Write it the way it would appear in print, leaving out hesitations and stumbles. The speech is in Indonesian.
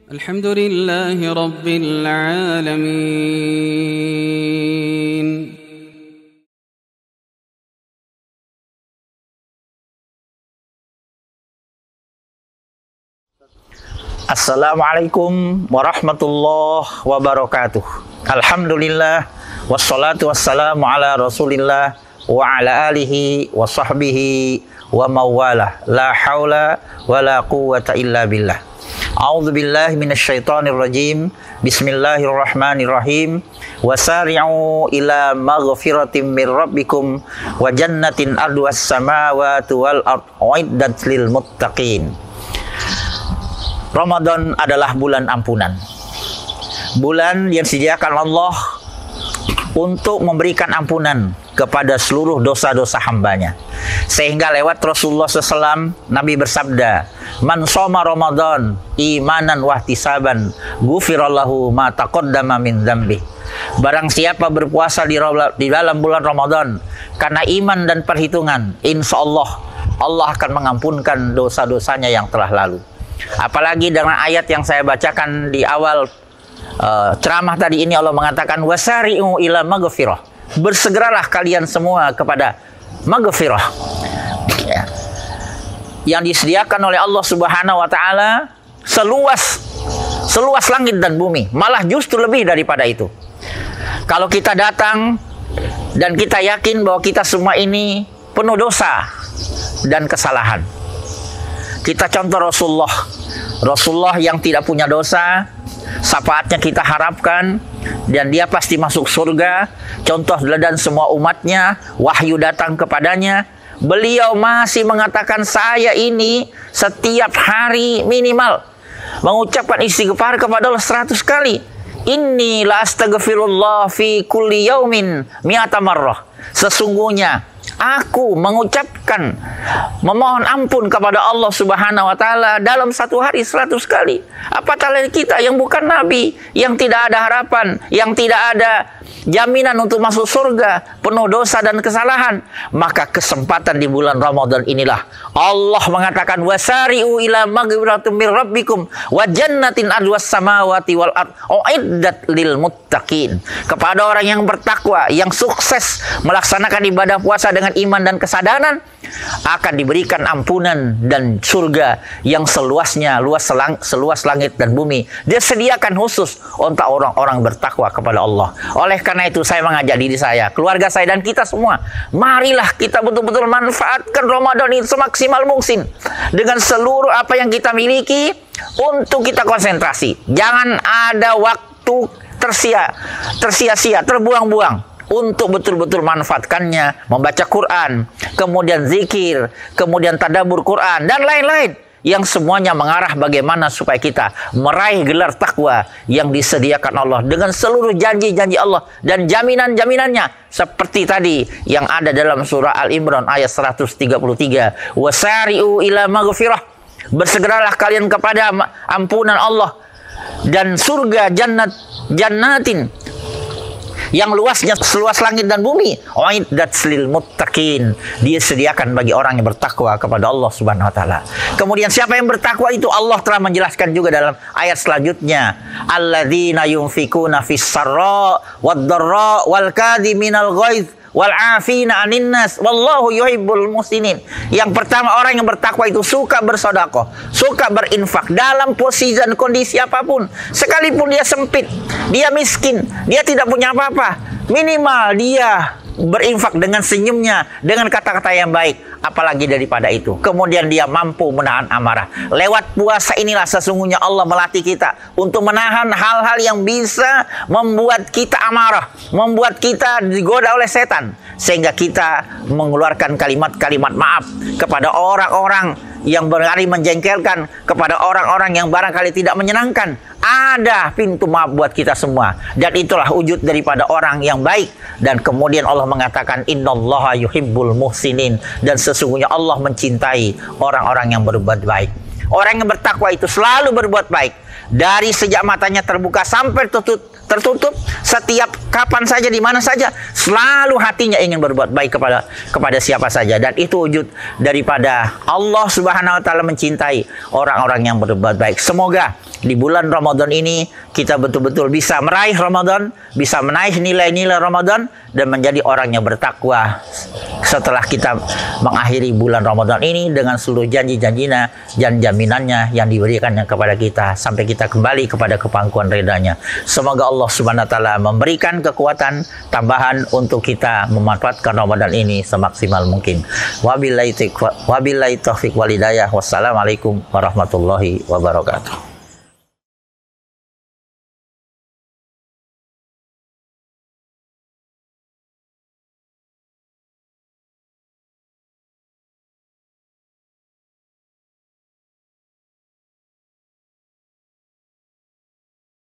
الحمد لله رب العالمين. Assalamualaikum warahmatullahi wabarakatuh. Alhamdulillah wassalatu wassalamu ala Rasulillah wa ala alihi wa sahbihi wa mawalah. La haula wa la quwwata illa billah. A'udzu billahi minasyaitonir rajim. Bismillahirrahmanirrahim. Wasari'u ila maghfiratin mir rabbikum wa jannatin arduhas samawati wal ardh uiddat lil muttaqin. Ramadan adalah bulan ampunan. Bulan yang disediakan Allah untuk memberikan ampunan kepada seluruh dosa-dosa hambanya. Sehingga lewat Rasulullah SAW, Nabi bersabda, "Man shoma Ramadan imanan wahtisaban, ghufirallahu ma taqaddama min dzambi." Barang siapa berpuasa di dalam bulan Ramadan karena iman dan perhitungan, insya Allah akan mengampunkan dosa-dosanya yang telah lalu. Apalagi dengan ayat yang saya bacakan di awal ceramah tadi ini, Allah mengatakan wasari'u ila maghfirah. Bersegeralah kalian semua kepada maghfirah, ya, yang disediakan oleh Allah Subhanahu wa taala seluas langit dan bumi, malah justru lebih daripada itu. Kalau kita datang dan kita yakin bahwa kita semua ini penuh dosa dan kesalahan. Kita contoh Rasulullah yang tidak punya dosa, syafaatnya kita harapkan dan dia pasti masuk surga. Contoh teladan semua umatnya, wahyu datang kepadanya. Beliau masih mengatakan, saya ini setiap hari minimal mengucapkan istighfar kepada Allah 100 kali. Inni la astaghfirullah fi kulli yaumin mi'ata marrah. Sesungguhnya aku mengucapkan memohon ampun kepada Allah Subhanahu wa taala dalam satu hari 100 kali. Apatah lagi kita yang bukan nabi, yang tidak ada harapan, yang tidak ada jaminan untuk masuk surga, penuh dosa dan kesalahan. Maka kesempatan di bulan Ramadan inilah Allah mengatakan wasari'u ila maghfiratin mir rabbikum wa jannatin arduhas samawati wal ardh uiddat lil muttaqin. Kepada orang yang bertakwa, yang sukses melaksanakan ibadah puasa dengan iman dan kesadaran, akan diberikan ampunan dan surga yang seluasnya seluas langit dan bumi. Dia sediakan khusus untuk orang-orang bertakwa kepada Allah. Oleh karena itu saya mengajak diri saya, keluarga saya dan kita semua, marilah kita betul-betul manfaatkan Ramadan ini semaksimal mungkin dengan seluruh apa yang kita miliki untuk kita konsentrasi. Jangan ada waktu tersia-sia, terbuang-buang untuk betul-betul manfaatkannya, membaca Quran, kemudian zikir, kemudian tadabbur Quran, dan lain-lain, yang semuanya mengarah bagaimana supaya kita meraih gelar takwa yang disediakan Allah dengan seluruh janji-janji Allah dan jaminan-jaminannya, seperti tadi yang ada dalam surah Al-Imran ayat 133, wasari'u ila maghfirah. Bersegeralah kalian kepada ampunan Allah dan surga, jannatin yang luasnya seluas langit dan bumi, uiddat lil muttaqin. Dia sediakan bagi orang yang bertakwa kepada Allah Subhanahu wa taala. Kemudian siapa yang bertakwa itu Allah telah menjelaskan juga dalam ayat selanjutnya, alladzina yunfikuna fis sarra wad dharra wal kadhiminal ghaidz wal afina 'anin nas wallahu yuhibbul muhsinin. Yang pertama, orang yang bertakwa itu suka bersedekah, suka berinfak dalam posisi dan kondisi apapun. Sekalipun dia sempit, dia miskin, dia tidak punya apa-apa, minimal dia berinfak dengan senyumnya, dengan kata-kata yang baik. Apalagi daripada itu, kemudian dia mampu menahan amarah. Lewat puasa inilah sesungguhnya Allah melatih kita untuk menahan hal-hal yang bisa membuat kita amarah, membuat kita digoda oleh setan, sehingga kita mengeluarkan kalimat-kalimat maaf kepada orang-orang yang barangkali menjengkelkan, kepada orang-orang yang barangkali tidak menyenangkan. Ada pintu maaf buat kita semua, dan itulah wujud daripada orang yang baik. Dan kemudian Allah mengatakan innallaha yuhibbul muhsinin, dan sesungguhnya Allah mencintai orang-orang yang berbuat baik. Orang yang bertakwa itu selalu berbuat baik, dari sejak matanya terbuka sampai tertutup, setiap kapan saja, di mana saja, selalu hatinya ingin berbuat baik kepada siapa saja. Dan itu wujud daripada Allah Subhanahu wa taala mencintai orang-orang yang berbuat baik. Semoga di bulan Ramadan ini kita betul-betul bisa meraih Ramadan, bisa menaik nilai-nilai Ramadan, dan menjadi orang yang bertakwa setelah kita mengakhiri bulan Ramadan ini dengan seluruh janji-janjinya dan jaminannya yang diberikannya kepada kita sampai kita kembali kepada kepangkuan ridha-Nya. Semoga Allah Subhanahu wa taala memberikan kekuatan tambahan untuk kita memanfaatkan Ramadan ini semaksimal mungkin. Wabillahi taufiq wal hidayah. Wassalamualaikum warahmatullahi wabarakatuh.